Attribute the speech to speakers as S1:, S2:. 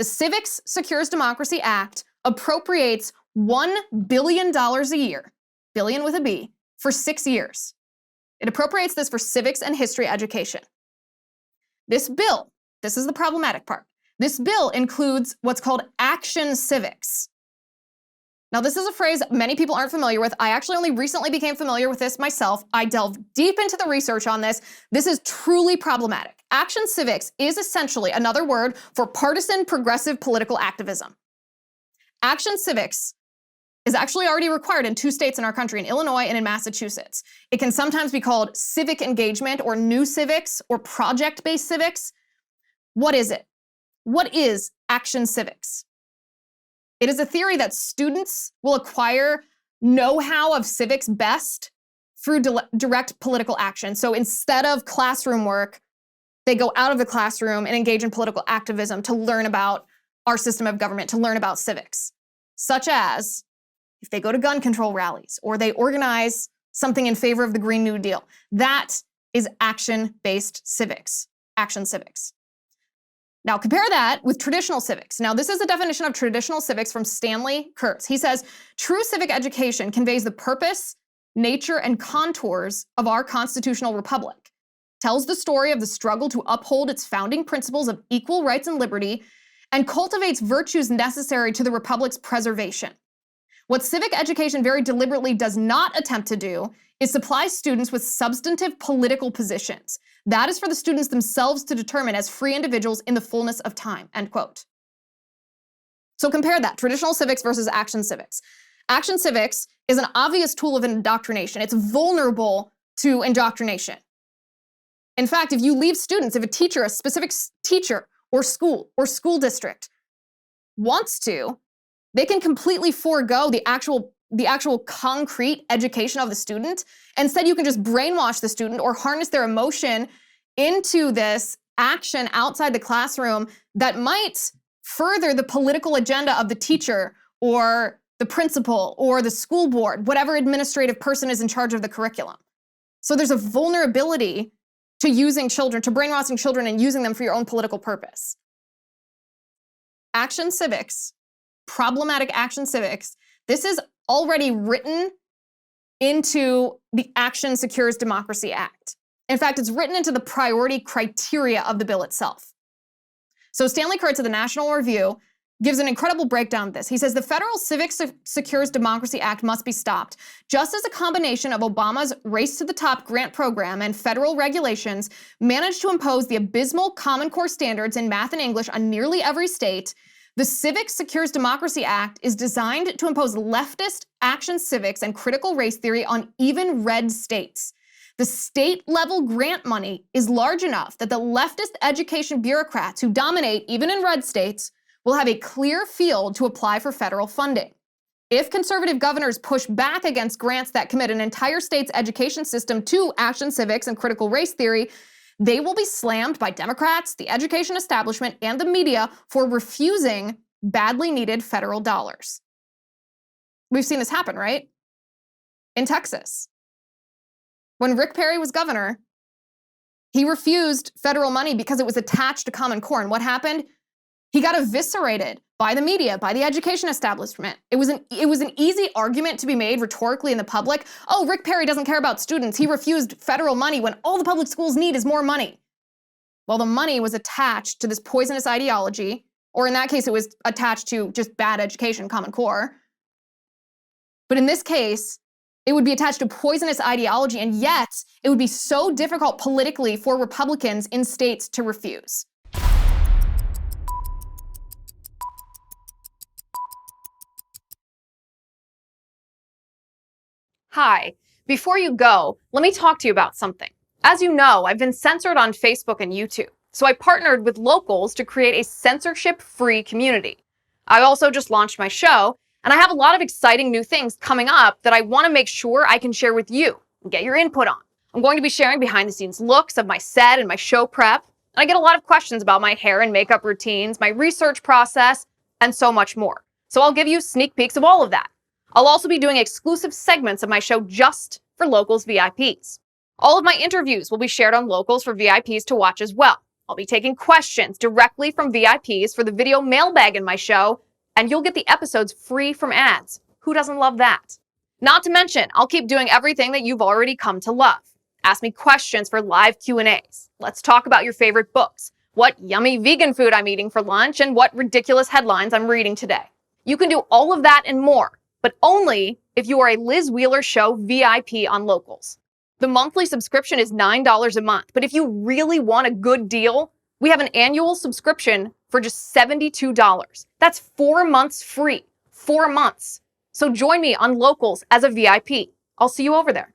S1: The Civics Secures Democracy Act appropriates $1 billion a year, billion with a B, for 6 years. It appropriates this for civics and history education. This bill, this is the problematic part, this bill includes what's called action civics. Now, this is a phrase many people aren't familiar with. I actually only recently became familiar with this myself. I delved deep into the research on this. This is truly problematic. Action civics is essentially another word for partisan progressive political activism. Action civics is actually already required in 2 states in our country, in Illinois and in Massachusetts. It can sometimes be called civic engagement or new civics or project-based civics. What is it? What is action civics? It is a theory that students will acquire know-how of civics best through direct political action. So instead of classroom work, they go out of the classroom and engage in political activism to learn about our system of government, to learn about civics, such as if they go to gun control rallies or they organize something in favor of the Green New Deal. That is action-based civics, action civics. Now compare that with traditional civics. Now this is a definition of traditional civics from Stanley Kurtz. He says, true civic education conveys the purpose, nature, and contours of our constitutional republic, tells the story of the struggle to uphold its founding principles of equal rights and liberty, and cultivates virtues necessary to the republic's preservation. What civic education very deliberately does not attempt to do is supply students with substantive political positions. That is for the students themselves to determine as free individuals in the fullness of time, end quote. So compare that, traditional civics versus action civics. Action civics is an obvious tool of indoctrination. It's vulnerable to indoctrination. In fact, if you leave students, if a teacher, a specific teacher or school district wants to, they can completely forego the actual concrete education of the student. Instead, you can just brainwash the student or harness their emotion into this action outside the classroom that might further the political agenda of the teacher or the principal or the school board, whatever administrative person is in charge of the curriculum. So there's a vulnerability to using children, to brainwashing children and using them for your own political purpose. Action civics, problematic action civics, this is already written into the Action Secures Democracy Act. In fact, it's written into the priority criteria of the bill itself. So Stanley Kurtz of the National Review gives an incredible breakdown of this. He says, the Federal Civics Secures Democracy Act must be stopped, just as a combination of Obama's Race to the Top grant program and federal regulations managed to impose the abysmal Common Core standards in math and English on nearly every state. The Civics Secures Democracy Act is designed to impose leftist action civics and critical race theory on even red states. The state-level grant money is large enough that the leftist education bureaucrats who dominate even in red states will have a clear field to apply for federal funding. If conservative governors push back against grants that commit an entire state's education system to action civics and critical race theory, they will be slammed by Democrats, the education establishment, and the media for refusing badly needed federal dollars. We've seen this happen, right? In Texas. When Rick Perry was governor, he refused federal money because it was attached to Common Core. And what happened? He got eviscerated by the media, by the education establishment. It was an easy argument to be made rhetorically in the public. Oh, Rick Perry doesn't care about students. He refused federal money when all the public schools need is more money. Well, the money was attached to this poisonous ideology, or in that case, it was attached to just bad education, Common Core. But in this case, it would be attached to poisonous ideology, and yet it would be so difficult politically for Republicans in states to refuse.
S2: Hi, before you go, let me talk to you about something. As you know, I've been censored on Facebook and YouTube, so I partnered with locals to create a censorship-free community. I also just launched my show, and I have a lot of exciting new things coming up that I want to make sure I can share with you and get your input on. I'm going to be sharing behind-the-scenes looks of my set and my show prep, and I get a lot of questions about my hair and makeup routines, my research process, and so much more. So I'll give you sneak peeks of all of that. I'll also be doing exclusive segments of my show just for Locals VIPs. All of my interviews will be shared on Locals for VIPs to watch as well. I'll be taking questions directly from VIPs for the video mailbag in my show, and you'll get the episodes free from ads. Who doesn't love that? Not to mention, I'll keep doing everything that you've already come to love. Ask me questions for live Q&As. Let's talk about your favorite books, what yummy vegan food I'm eating for lunch, and what ridiculous headlines I'm reading today. You can do all of that and more, but only if you are a Liz Wheeler Show VIP on Locals. The monthly subscription is $9 a month, but if you really want a good deal, we have an annual subscription for just $72. That's 4 months free. 4 months. So join me on Locals as a VIP. I'll see you over there.